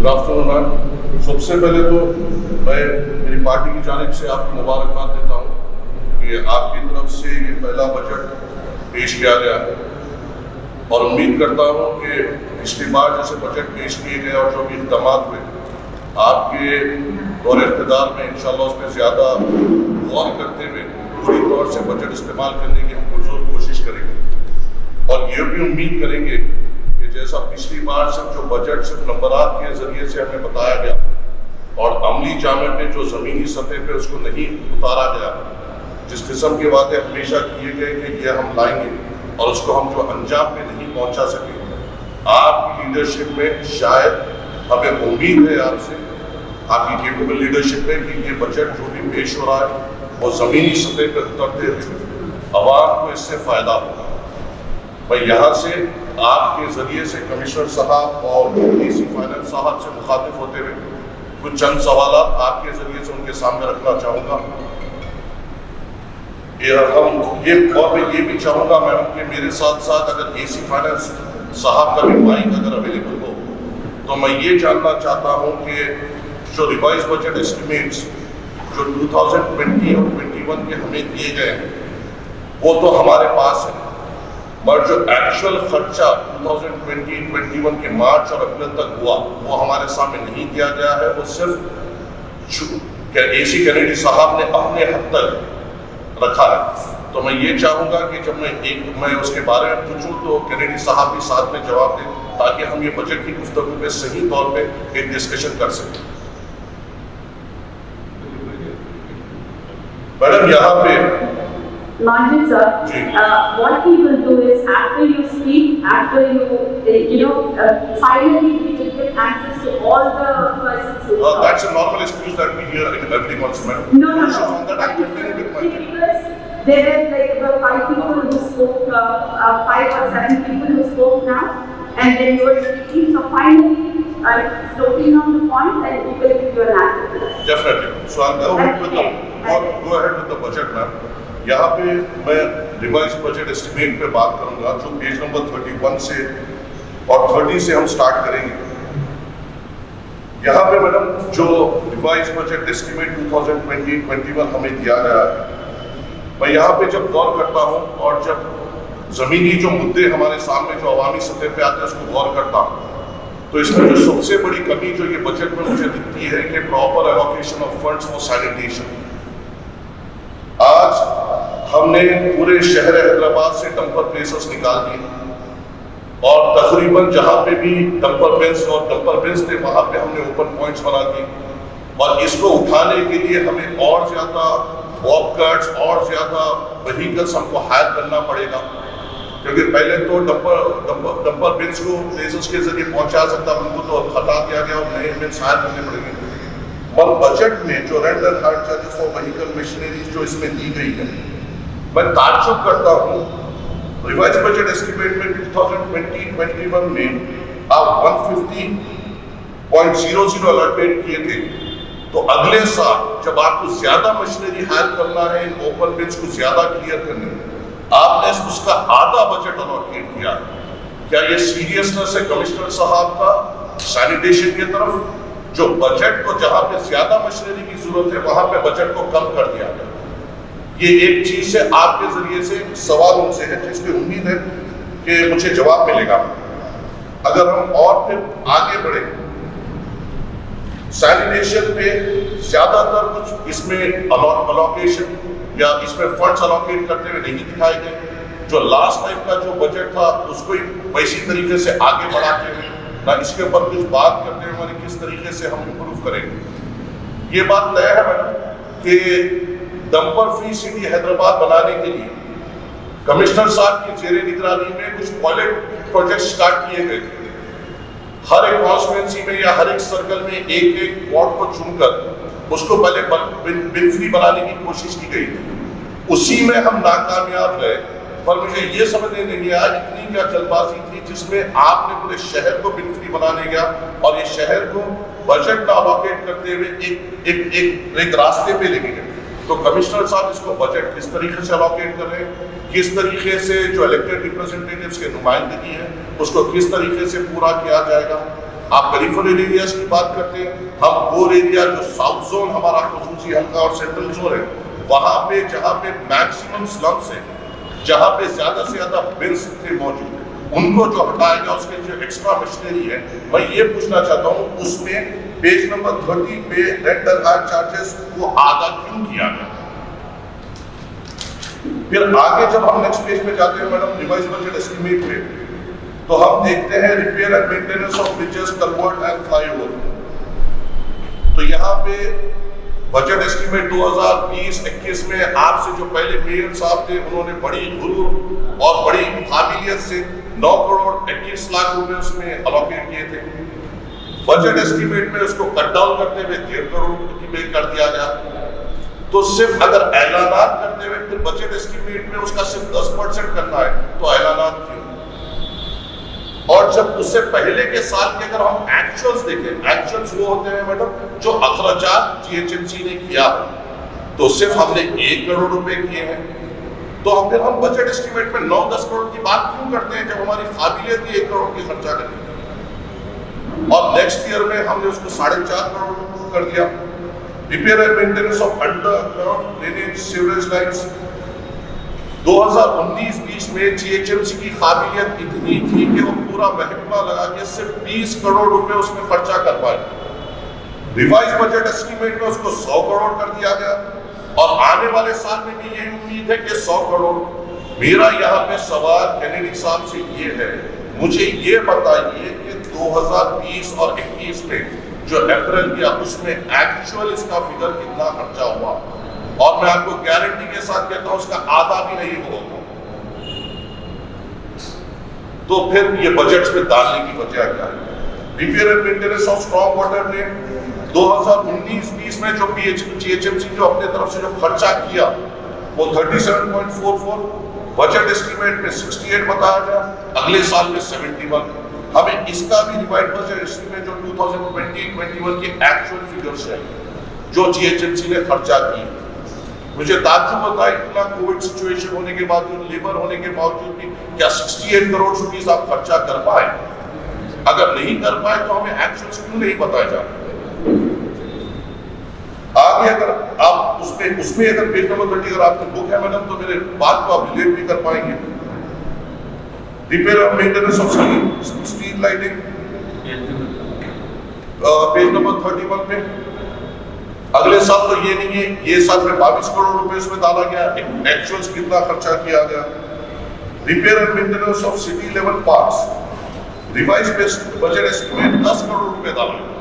Good afternoon ma'am. सबसे पहले तो मैं मेरी पार्टी की जानिब से आपको मुबारकबाद देता हूँ कि आपकी तरफ से ये पहला बजट पेश किया गया है और उम्मीद करता हूँ कि पिछली बार जैसे बजट पेश किए गए और जो भी इक़दाम हुए आपके दौर इक़्तिदार में इंशाअल्लाह उसमें ज़्यादा गौर करते हुए पूरी तौर से बजट इस्तेमाल करने की हम पुरजोर कोशिश करेंगे और ये भी उम्मीद करेंगे कि जैसा पिछली बार सिर्फ जो बजट सिर्फ नंबरात के ज़रिए से हमें बताया गया और अमली जामे पे जो ज़मीनी सतह पे उसको नहीं उतारा गया, जिस किस्म के वादे हमेशा किए गए कि ये हम लाएंगे और उसको हम जो अंजाम में नहीं पहुंचा सके, आपकी लीडरशिप में शायद हमें उम्मीद है आपसे, आपकी केपेबल लीडरशिप में कि ये बजट जो भी पेश हो रहा है वो ज़मीनी सतह पर उतरते हुए आवाम को इससे फ़ायदा होगा। मैं यहाँ से आपके ज़रिए से कमिश्नर साहब और एसी फाइनेंस साहब से मुखातिब होते हुए कुछ चंद सवाल आपके ज़रिए से उनके सामने रखना चाहूँगा। और मैं ये भी चाहूँगा मैडम कि मेरे साथ साथ अगर एसी फाइनेंस साहब का भी माइक अगर अवेलेबल हो तो मैं ये जानना चाहता हूँ कि जो रिवाइज बजट एस्टिमेट्स जो 2020 और 21 के हमें दिए गए हैं वो तो हमारे पास है, पर जो एक्चुअल खर्चा 2020-21 के मार्च और अप्रैल तक हुआ वो हमारे सामने नहीं दिया गया है। वो सिर्फ एसी कैनेडी साहब ने अपने हद तक रखा है। तो मैं ये चाहूँगा कि जब मैं उसके बारे में पूछूँ तो कैनेडी साहब भी साथ में जवाब दें ताकि हम ये बजट की गुफ्तगू पे सही तौर पे एक डिस्कशन कर सकें। मैडम यहाँ पे Manjit sir, what we will do is after you speak, after you finally we will get access to all the questions. That's a normal excuse that we hear in every consumer. No. Because there are like about 5 people who spoke, 5 or 7 people who spoke now, and then you were speaking. So finally, noting down the points, and we will give you an answer. Definitely. So I'll go ahead with the budget, ma'am. यहाँ पे मैं revise budget estimate पे बात करूँगा जो page number 31 से और 30 से हम स्टार्ट करेंगे। यहाँ पे मैडम जो रिवाइज बजट एस्टिमेट 2020-21 हमें दिया गया है, मैं यहाँ पे जब गौर करता हूँ और जब ज़मीनी जो मुद्दे हमारे सामने जो अवामी सतह पे आते हैं उसको गौर करता हूँ तो इसमें जो सबसे बड़ी कमी जो ये बजट में मुझे दिखती है कि proper allocation of funds for sanitation. आज हमने पूरे शहर हैदराबाद से डंपर प्लेसेस निकाल दिए और तकरीबन जहां पे भी डंपर बिन्स थे वहां पे हमने ओपन पॉइंट्स बना दिए और इसको उठाने के लिए हमें और ज्यादा वॉक कार्ट्स और ज्यादा व्हीकल्स हमको हायर करना पड़ेगा, क्योंकि पहले तो डंपर बिन्स को प्लेसेस के जरिए पहुंचा सकता, उनको तो हटा दिया गया और नए बिन्स हायर करने पड़ेंगे। और बजट में जो rent and higher charges for vehicle machineries जो इसमें दी गई है, मैं ताज्जुब करता हूँ रिवाइज बजट एस्टिमेट में 2020-21 में आप 150.00 अलॉकेट किए थे, तो अगले साल जब आपको ज्यादा मशीनरी हायर करना है, ओपन बिन्स को ज्यादा क्लियर करने हैं, आपने उसका आधा बजट अलॉकेट किया है। क्या ये सीरियसनेस है कमिश्नर साहब का सैनिटेशन की तरफ? जो बजट को जहां पे ज्यादा मशीनरी की जरूरत है वहां पे बजट को कम कर दिया गया। ये एक चीज से आपके जरिए से सवाल उनसे है जिसकी उम्मीद है कि मुझे जवाब मिलेगा। अगर हम और फिर आगे बढ़े, सैनिटेशन पे ज्यादातर कुछ इसमें अलॉकेशन या इसमें फंड्स अलॉकेट करते हुए नहीं दिखाए गए। जो लास्ट टाइम का जो बजट था उसको वैसी तरीके से आगे बढ़ाते हुए ना इसके ऊपर कुछ बात करते हुए हमारे किस तरीके से हम इम्प्रूव करेंगे। ये बात तय है मैडम कि डंपर फ्री सिटी हैदराबाद बनाने के लिए कमिश्नर साहब की जेरे निगरानी में कुछ पायलट प्रोजेक्ट स्टार्ट किए गए थे। हर एक कॉन्स्टिट्यूएंसी में या हर एक सर्कल में एक वार्ड को चुनकर उसको पहले बिन फ्री बनाने की कोशिश की गई थी। उसी में हम नाकामयाब रहे, पर मुझे ये समझने नहीं आया इतनी क्या जल्दबाजी थी जिसमें आपने पूरे शहर को बिन फ्री बनाने गया और ये शहर को बजट का अलॉकेट करते हुए एक रास्ते पे लेके गए। तो कमिश्नर साहब इसको बजट किस तरीके से अलॉकेट कर रहे हैं, किस तरीके से जो इलेक्टेड रिप्रेजेंटेटिव्स के नुमाइंदगी है उसको किस तरीके से पूरा किया जाएगा। आप पेरिफेरल एरियाज की बात करते हैं, हम कोर एरिया जो साउथ जोन हमारा खसूसी हल्का और सेंट्रल जोन है, वहां पे जहां पे मैक्सिमम स्लम्स है, जहां पे ज्यादा से ज्यादा बिल्स थे मौजूद, उनको जो हटाया गया, उसके जो एक्स्ट्रा मशीनरी है, मैं ये पूछना चाहता हूँ उसमें पेज नंबर 30 पे रेंट एंड हायर चार्जेस को आधा क्यों किया गया? फिर आगे जब हम नेक्स्ट पेज पे जाते हैं मैडम, रिवाइज बजट एस्टिमेट पे, तो हम देखते हैं repair and maintenance of bridges, culvert and flyover. तो यहाँ पे बजट एस्टिमेट 2020-21 में आपसे जो पहले मेयर साहब थे, उन्होंने बड़ी गुरूर और बड़ी काबिलियत से 9 करोड़ 21 लाख रुपए उसमें अलोकेट किए थे। बजट एस्टिमेट में उसको कट डाउन करते हुए 1.5 करोड़ की पे कर दिया गया। तो सिर्फ अगर ऐलानात करते हुए फिर बजट एस्टिमेट में उसका सिर्फ 10% करना है, तो ऐलानात क्यों? और जब उससे पहले के साल के अगर हम एक्चुअल्स देखें, एक्चुअल्स वो होते हैं मैडम जो अखराजात जीएचएमसी ने किया, तो सिर्फ हमने 1 करोड़ रुपए किए हैं। तो फिर हम बजट एस्टिमेट में 9-10 करोड़ की बात क्यों करते हैं, जब हमारी काबिलियत ही 1 करोड़ की खर्चा करने की? और नेक्स्ट ईयर में हमने उसको 4.5 करोड़ कर दिया। Repair and maintenance of underground drainage sewerage lines, 2019-20 में जीएचएमसी की काबिलियत इतनी थी कि वो पूरा महकमा लगा के सिर्फ 20 करोड़ रुपए उसमें खर्चा कर पाए। रिवाइज बजट एस्टिमेट में उसको 100 करोड़ कर दिया गया, और आने वाले साल में भी यही उम्मीद है कि 100 करोड़। मेरा यहाँ पे सवाल कैनेडी साहब से ये है, मुझे ये बताइए कि 2020 और 21 में जो अप्रैल किया उसमें एक्चुअल इसका फिगर कितना खर्चा हुआ, और मैं आपको गारंटी के साथ कहता हूं उसका आधा भी नहीं होगा। तो फिर ये बजट्स में डालने की वजह क्या है? Repair and maintenance of strong water ने 2019-20 में जो जीएचएमसी जो अपने तरफ से जो खर्चा किया वो 37.44, बजट एस्टिमेट में 68 बताया गया, अगले साल में 71। हमें इसका भी रिवाइज बजट एस्टिमेट जो 2020-21 के एक्चुअल फिगर्स है जो जीएचएमसी ने खर्चा की। मुझे ताज्जुब होता है, इतना कोविड सिचुएशन होने के बावजूद, लेबर होने के बावजूद भी क्या 68 करोड़ रुपीस आप खर्चा कर पाए? अगर नहीं कर पाए तो हमें एक्चुअल्स क्यों नहीं बताया जा रहा? आगे अगर आप उसमें अगर पेज नंबर 30 अगर आपकी बुक है मैडम, तो मेरे बात को आप रिलेट भी कर पाएंगे। Repair and maintenance of street lighting, page number 31 पे, अगले साल तो ये नहीं है, ये साल में 22 करोड़ रुपए इसमें डाला गया, एक्चुअल्स कितना खर्चा किया गया। Repair and maintenance of city level parks, revise budget estimate 10 crore रुपए डाला गया।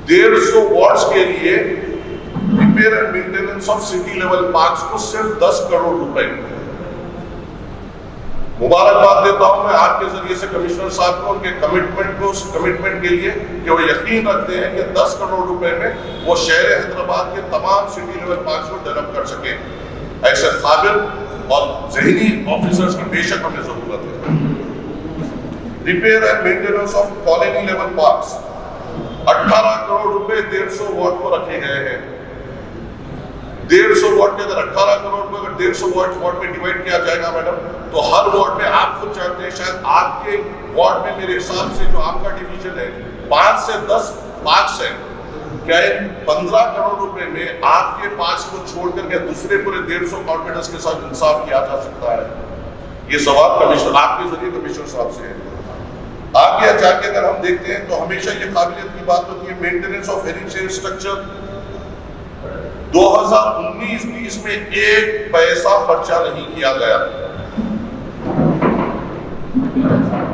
150 वार्ड्स के लिए repair and maintenance of city level parks को सिर्फ 10 करोड़ रुपए। मुबारकबाद देता हूं मैं आपके जरिए से कमिश्नर साहब को, उनके कमिटमेंट के लिए कि वो यकीन रखते हैं कि 10 करोड़ रुपए में वो शहर हैदराबाद के तमाम सिटी लेवल पार्क्स को डेवलप कर सके। ऐसे काबिल और ज़हनी ऑफिसर्स की बेशक हमें जरूरत है। Repair and maintenance of colony level parks, 18 crore रुपए 150 वार्ड को रखे गए हैं। 150 वार्ड के अगर 18 करोड़ को अगर 150 वार्ड में डिवाइड किया जाएगा मैडम, तो हर वार्ड में आप खुद जानते हैं, शायद आपके वार्ड में मेरे हिसाब से जो आपका डिवीजन है 5 से 10 पार्क्स है, क्या 15 करोड़ रुपए में आपके पार्क्स को छोड़कर क्या दूसरे पूरे 150 कॉर्पोरेटर्स के साथ इंसाफ किया जा सकता है? ये सवाल कमिश्नर आपके जरिए कमिश्नर साहब से है। आगे जाके अगर हम देखते हैं तो हमेशा ये काबिलियत की बात होती है, मेंटेनेंस ऑफ हेरिटेज स्ट्रक्चर 2019-20 में 1 पैसा खर्चा नहीं किया गया,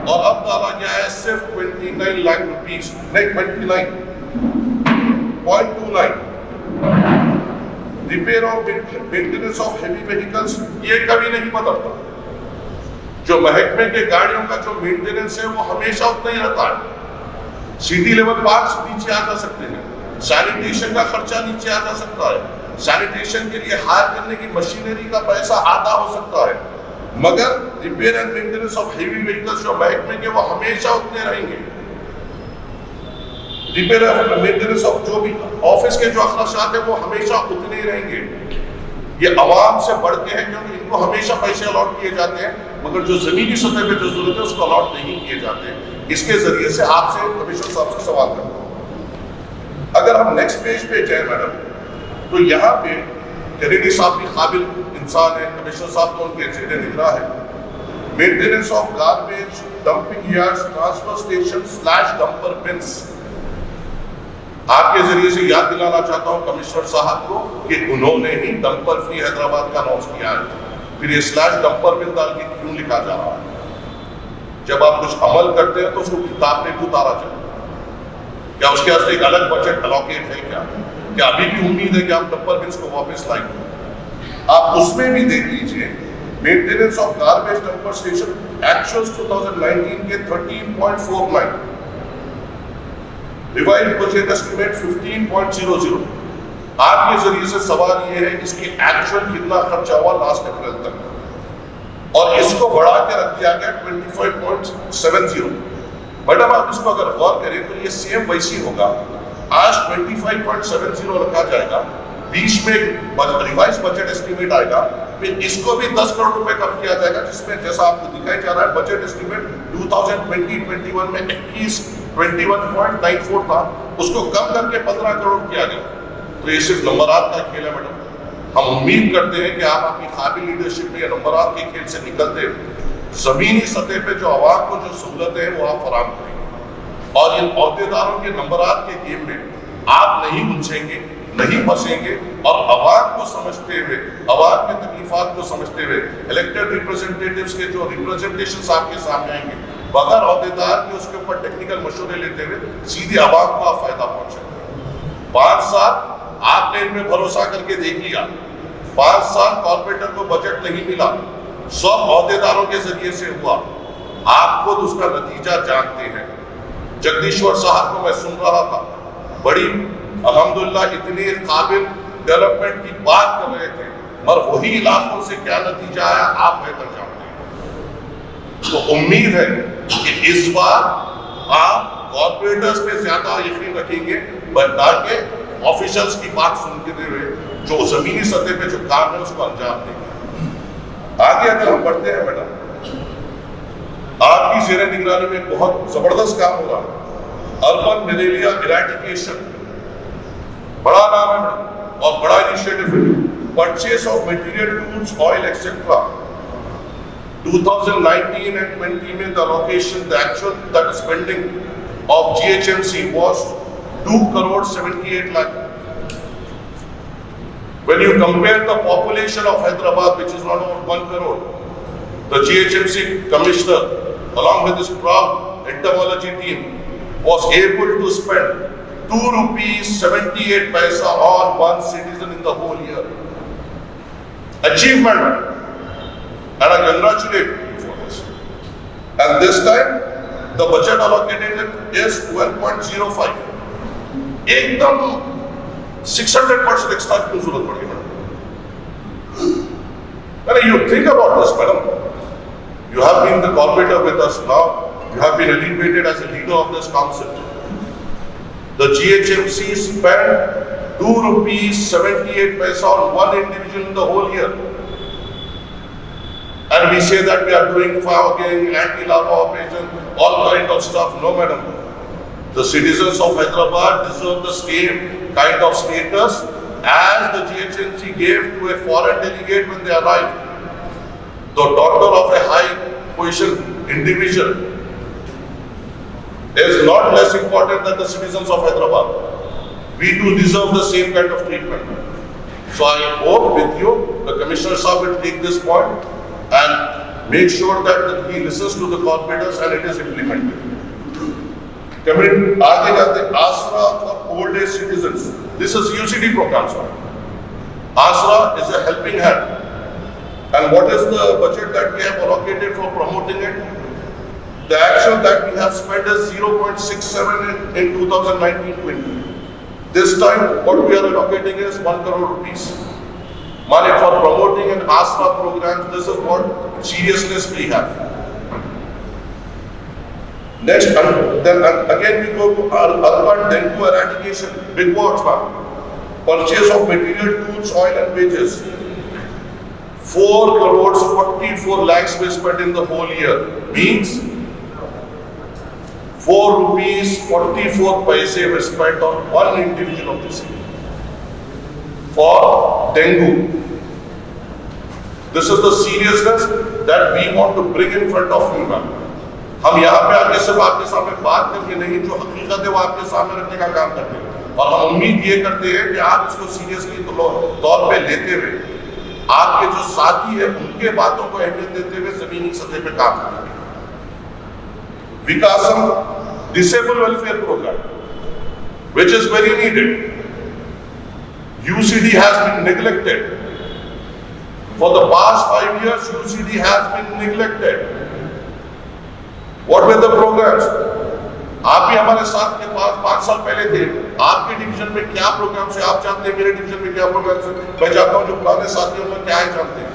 और अब डाला गया है सिर्फ 29 लाख रुपीस, नहीं 29.29। Repair of maintenance of heavy vehicles, ये कभी नहीं बदलता। जो महकमे के गाड़ियों का जो मेंटेनेंस है वो हमेशा उतना ही रहता है। सिटी लेवल पार्क्स नीचे आ जा सकते हैं, सैनिटेशन का खर्चा नीचे आ जा सकता है, सैनिटेशन के लिए हायर करने की मशीनरी का पैसा आधा हो सकता है, मगर repair and maintenance of heavy vehicles जो महकमे के वो हमेशा उतने रहेंगे। रिपेयर एंड मेंटेनेंस ऑफ जो भी ऑफिस के जो अखराजात है वो हमेशा उतने ही रहेंगे। ये आवाम से बढ़ के हैं क्योंकि इनको हमेशा पैसे अलॉट किए जाते हैं, मगर जो जमीनी सतह पे जो जरूरत है उसको अलॉट नहीं किए जाते। इसके जरिए से आपसे कमिश्नर साहब से सवाल करता हूँ। अगर हम नेक्स्ट पेज पे जाए मैडम, तो यहाँ पे करीनी साहब भी काबिल इंसान है, कमिश्नर साहब तो उनके जेरे निगरां है। Maintenance of garbage dumping yards transfer station slash dumper beans. आपके जरिए से याद दिलाना चाहता हूं कमिश्नर साहब को कि उन्होंने ही डंपर फ्री हैदराबाद का अनाउंस किया है, फिर ये स्लैश डंपर बिन डाल के क्यों लिखा जा रहा है? जब आप कुछ अमल करते हैं तो उसको किताब में भी उतारा जाए। क्या उसके वास्ते एक अलग बजट अलॉकेट है क्या अभी भी उम्मीद है कि आप डंपर बिन्स को वापस लाएंगे? आप उसमें भी देख लीजिए, maintenance of garbage dumper station actuals 2019 के 13.49, रिवाइज बजट एस्टिमेट 15.00। आपके जरिए से सवाल ये है इसकी एक्चुअल कितना खर्चा हुआ लास्ट अप्रैल तक, और इसको बढ़ा के रख दिया गया 25.70। मैडम आप इसको अगर गौर करें तो ये सेम वैसी होगा। आज 25.70 रखा जाएगा, बीच में रिवाइज बजट एस्टिमेट आएगा, फिर इसको भी 10 करोड़ रुपए कम किया जाएगा, जिसमें जैसा आपको दिखाई जा रहा है बजट एस्टिमेट 2020-21 में 21.94 था, उसको कम करके 15 करोड़ किया गया। तो ये सिर्फ नंबरात का खेल है मैडम। हम उम्मीद करते हैं कि आप अपनी काबिल लीडरशिप में नंबरात के खेल से निकलते जमीनी सतह पे जो आवाम को जो सहूलतें हैं वो आप फराहम करेंगे, और इन अहदेदारों के नंबरात के गेम में आप नहीं उलझेंगे, नहीं फंसेंगे, और आवाम को समझते हुए, आवाम की तकलीफात को समझते हुए इलेक्टेड रिप्रेजेंटेटिव्स के जो रिप्रेजेंटेशंस आपके सामने आएंगे, बगैर अहदेदार के उसके ऊपर टेक्निकल मशवरे लेते हुए सीधे आवाम को आप फायदा पहुंचाएंगे। 5 साल आपने इनमें भरोसा करके देख लिया, 5 साल कॉर्पोरेटर को बजट नहीं मिला, सब अहदेदारों के जरिए से हुआ, आप खुद उसका नतीजा जानते हैं। जगदीश्वर साहब को मैं सुन रहा था, बड़ी अल्हम्दुलिल्लाह इतने काबिल डेवलपमेंट की बात कर रहे थे, मगर वही इलाकों से क्या नतीजा आया आप बेहतर जानते हैं। तो उम्मीद है कि इस बार आप कॉर्पोरेटर्स पे ज्यादा यकीन रखेंगे, ताकि ऑफिशियल्स की बात सुनते हुए जो जमीनी सतह पे जो काम है उसको अंजाम देंगे। आगे अगर हम बढ़ते हैं मैडम, आपकी जेर निगरानी में बहुत जबरदस्त काम हो रहा है। अर्बन मलेरिया इरेडिकेशन बड़ा नाम है मैडम और बड़ा इनिशिएटिव है। Purchase of material, tools, oil etcetera 2019 and 20 में the allocation, the actual that spending of GHMC was 2.78 crore. When you compare the population of Hyderabad, which is not over 1 crore, the GHMC commissioner, along with his proud entomology team, was able to spend 2.78 rupees on one citizen in the whole year. Achievement, and I congratulate you for this. And this time, the budget allocated is 12.05. एकदम 600% extra क्यों जरूरत पड़ी madam? When you think about this, madam, you have been the cooperator with us now. You have been elevated as a leader of this council. The GHMC spent 2.78 rupees on one individual in the whole year. And we say that we are doing fogging, anti-larva operation, all kind of stuff. No, madam. The citizens of Hyderabad deserve the same kind of status as the GHMC gave to a foreign delegate when they arrived. The daughter of a high position individual is not less important than the citizens of Hyderabad. We do deserve the same kind of treatment. So I hope with you, the Commissioner Sahib will take this point and make sure that he listens to the corporators and it is implemented. Coming आगे जाते, ASRA for old age citizens. This is UCD program, sir. ASRA is a helping hand. And what is the budget that we have allocated for promoting it? The actual that we have spent is 0.67 in 2019-20. This time, what we are allocating is 1 crore rupees. Money for promoting an ASRA program. This is what seriousness we have. Next, then again we go to urban dengue eradication, big words, man. Purchase of material, tools, oil and wages. 4 crores 44 lakhs were spent in the whole year. Means ₹4.44 were spent on one individual of the city for dengue. This is the seriousness that we want to bring in front of you, ma'am. हम यहाँ पे आके सिर्फ आपके सामने बात करके नहीं, जो हकीकत है वो आपके सामने रखने का काम करते हैं, और हम उम्मीद ये करते हैं कि आप इसको सीरियसली तौर पे लेते हुए आपके जो साथी है उनके बातों को अहमियत देते हुए जमीनी सतह पे काम करेंगे। विकासम disable welfare programme, which is very needed. UCD has been neglected. For the past 5 years, UCD has been neglected. What were the programs? आप भी हमारे साथ के पास 5 साल पहले थे। आपके डिवीजन में क्या प्रोग्राम है आप जानते हैं, मेरे डिवीजन में क्या प्रोग्राम है मैं जानता हूँ, जो पुराने साथी हैं क्या है जानते हैं।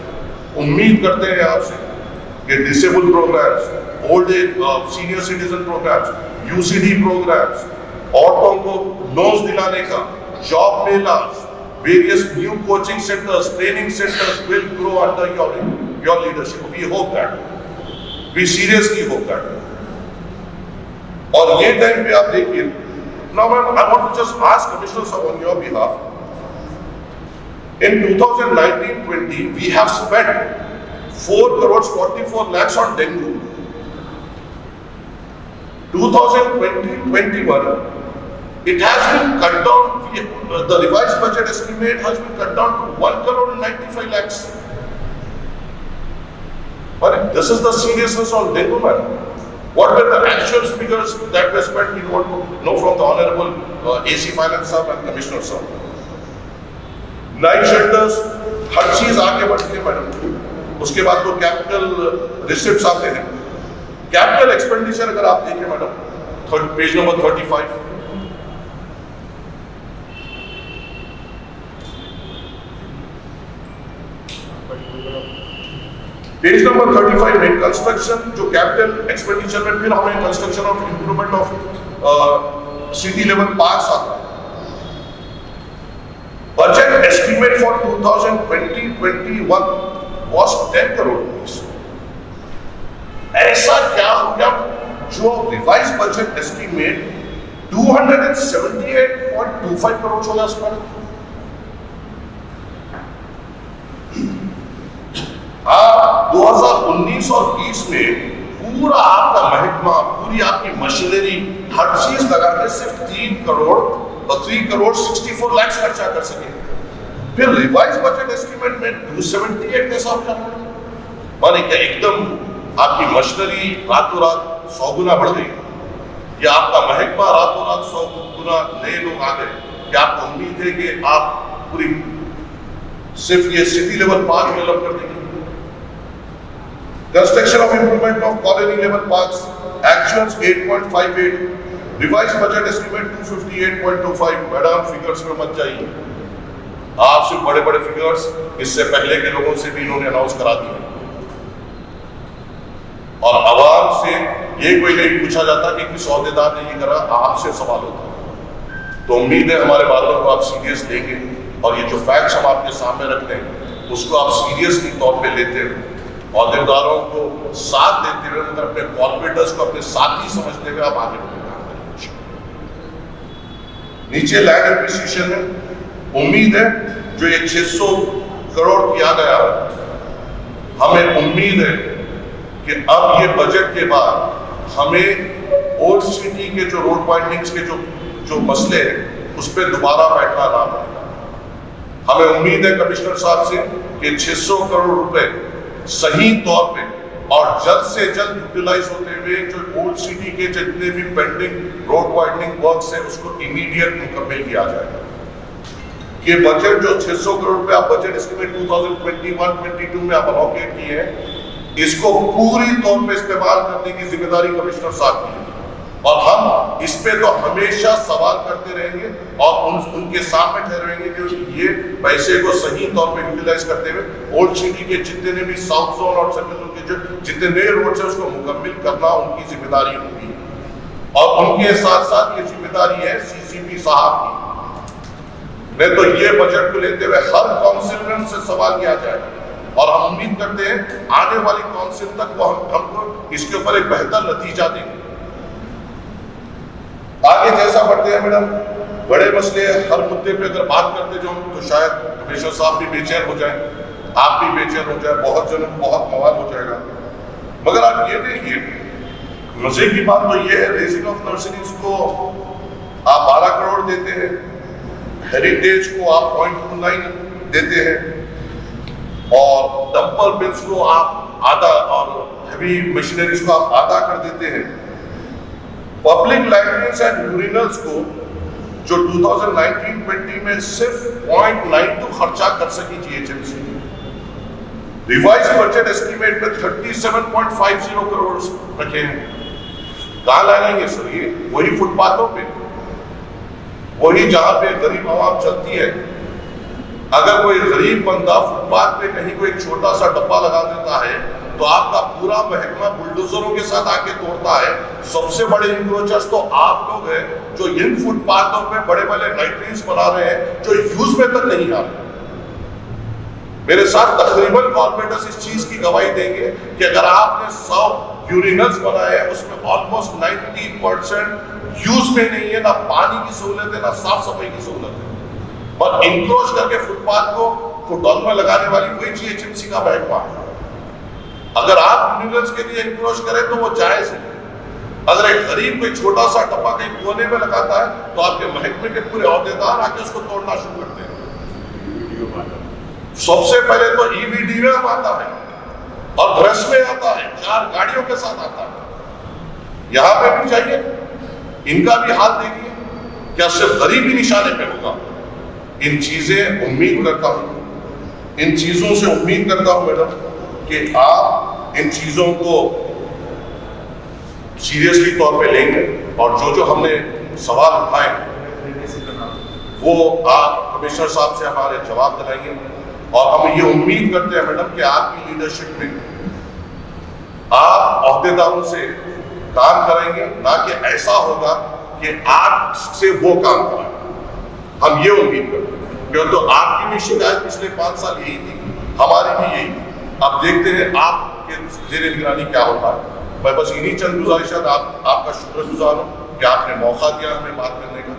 उम्मीद करते हैं आपसे कि disable programs, old age senior citizen programs, UCD programs, औरतों को लोन्स दिलाने का, job melas, various new coaching centers, training centers will grow under your leadership. We hope that. We seriously hope that. और ये टाइम पे आप देखिए, now I want to just ask Commissioner Sir on your behalf. In 2019-20, we have spent 4.44 crores on dengue. 2020-21, it has been cut down. The revised budget estimate has been cut down to 1.95 crores. But this is the seriousness of dengue, man. What were the actual figures that were spent? We want to know from the Honorable AC Finance Sir and Commissioner Sir. Night shelters, हर चीज आगे बढ़ती है madam. उसके बाद तो capital receipts आते हैं। Capital expenditure अगर आप देखें madam, page number 35, page number 35 में कंस्ट्रक्शन जो कैपिटल एक्सपेंडिचर में फिर हमें construction of improvement of city level parks आता है। Budget estimate for 2020-21 was 10 crore rupees. ऐसा क्या हो गया जो रिवाइज बजट एस्टिमेट 278.25 करोड़ हो गया उसमें? आप 2019 और 20 में पूरा आपका महकमा, पूरी आपकी मशीनरी, हर चीज लगा के सिर्फ 3 करोड़ 64 लाख खर्चा कर सके। फिर रिवाइज बजट एस्टिमेट में 278 कैसा हो जाता है? माने क्या एकदम आपकी मशीनरी रातों रात 100 गुना बढ़ गई, या आपका महकमा रातों रात 100 गुना नए लोग आ गए? क्या आपको उम्मीद है कि आप पूरी सिर्फ ये सिटी लेवल पार्क डेवलप कर देंगे? Construction of improvement of colony level parks, actuals 8.58, revised budget estimate 258.25. Madam figures में मत जाइए, आप सिर्फ बड़े बड़े फिगर्स इससे पहले के लोगों से भी इन्होंने अनाउंस करा दिए, और आवाम से ये कोई नहीं पूछा जाता कि किस अहदेदार ने ये करा, आपसे सवाल होता है। तो उम्मीद है हमारे बातों को आप सीरियस लेंगे, और ये जो फैक्ट्स हम आपके सामने रखते हैं उसको आप सीरियसली तौर पे लेते हैं, औहदेदारों को साथ देते हुए, मतलब अपने कॉर्पोरेटर्स को अपने साथी समझते हुए आप आगे बढ़ते हैं। नीचे लैंड एक्विजिशन में उम्मीद है जो ये 600 करोड़ किया गया है, हमें उम्मीद है कि अब ये बजट के बाद हमें ओल्ड सिटी के जो रोड वाइंडिंग्स के जो मसले हैं उस पर दोबारा बैठना ना पड़े। हमें उम्मीद है कमिश्नर साहब से कि 600 करोड़ रुपए सही तौर पे और जल्द से जल्द यूटिलाइज होते हुए जो ओल्ड सिटी के जितने भी पेंडिंग रोड वाइडनिंग वर्क्स है उसको इमीडिएट मुकम्मल किया जाएगा। ये बजट जो 600 करोड़ रुपए आप बजट एस्टिमेट 2021-22 में आप अलॉकेट किए हैं, इसको पूरी तौर पे इस्तेमाल करने की जिम्मेदारी कमिश्नर साहब की है, और हम इस पे तो हमेशा सवाल करते रहेंगे और उनके सामने ठहरेंगे कि ये पैसे को सही तौर पे यूटिलाइज करते हुए ओल्ड सिटी के जितने भी साउथ जोन और सेंट्रल जोन के जितने नए रोड है उसको मुकम्मल करना उनकी जिम्मेदारी होगी, और उनके साथ साथ ये जिम्मेदारी है सीसीपी साहब की। नहीं तो ये बजट को लेते हुए हर काउंसिल से सवाल किया जाएगा, और हम उम्मीद करते हैं आने वाली काउंसिल तक वो हमको इसके ऊपर एक बेहतर नतीजा देंगे। आहिस्ता बढ़ते हैं मैडम। बड़े मसले हर मुद्दे पे अगर बात करते जाओ तो शायद कमिश्नर साहब भी बेचैन हो जाए, आप भी बेचैन हो जाए, बहुत मवाल हो जाएगा। मगर आप ये देखिए, मजे की बात तो ये है, रेजिंग ऑफ नर्सरीज को आप 12 करोड़ देते हैं, हेरिटेज को आप 0.29 देते हैं, और डंपर बिल्स को आप आधा और हेवी मशीनरीज को आप आधा कर देते हैं। पब्लिक लाइब्रेरीज एंड यूरिनल्स को जो 2019-20 में सिर्फ 0.92 खर्चा कर सकी जीएचएमसी, रिवाइज बजट एस्टीमेट में 37.50 करोड़ रखे हैं। कहाँ लगाएंगे सर ये? वही फुटपाथों पे, वही जहां पे गरीब आवाम चलती है। अगर कोई गरीब बंदा फुटपाथ पे कहीं कोई छोटा सा डब्बा लगा देता है तो आपका पूरा महकमा बुलडोजरों के साथ आके तोड़ता है। सबसे बड़े इंक्रोचर्स तो आप लोग हैं जो इन फुटपाथों पे बड़े बड़े लाइब्रेरीज बना रहे हैं जो यूज में तक नहीं आ रहे। मेरे साथ तकरीबन कॉर्पोरेटर्स इस चीज की गवाही देंगे कि अगर आपने 100 यूरिनल्स बनाए हैं उसमें ऑलमोस्ट 90% यूज में नहीं है, ना पानी की सहूलत है, ना साफ सफाई की सहूलत है। और इंक्रोच करके फुटपाथ को फुटबॉल में लगाने वाली वही जीएचएमसी का महकमा है। अगर आप यूनिवर्स के लिए इंक्रोच करें तो वो जायज है। अगर एक गरीब कोई छोटा सा डब्बा कहीं कोने में लगाता है तो आपके महकमे के पूरे अहदेदार आके उसको तोड़ना शुरू करते हैं। सबसे पहले तो ईवीडी में आता है और ब्रश में आता है, 4 गाड़ियों के साथ आता है। यहां पे भी चाहिए, इनका भी हाल देखिए, क्या सिर्फ गरीब ही निशाने पे होगा? इन चीजें उम्मीद करता हूं, इन चीजों से उम्मीद करता हूं मैडम कि आप इन चीजों को सीरियसली तौर पे लेंगे और जो हमने सवाल उठाए वो आप कमिश्नर साहब से हमारे जवाब दिलाएंगे। और हम ये उम्मीद करते हैं मैडम कि आपकी लीडरशिप में आप अहदेदारों से काम करेंगे, ना कि ऐसा होगा कि आप से वो काम कराएं। हम ये उम्मीद करते हैं क्योंकि तो आपकी भी शिकायत पिछले 5 साल यही थी, हमारी भी यही थी। अब देखते हैं आपके जेर निगरानी क्या होता है। मैं बस इन्हीं चंद गुजारिशात आपका शुक्रगुजार हूँ कि आपने मौका दिया हमें बात करने का।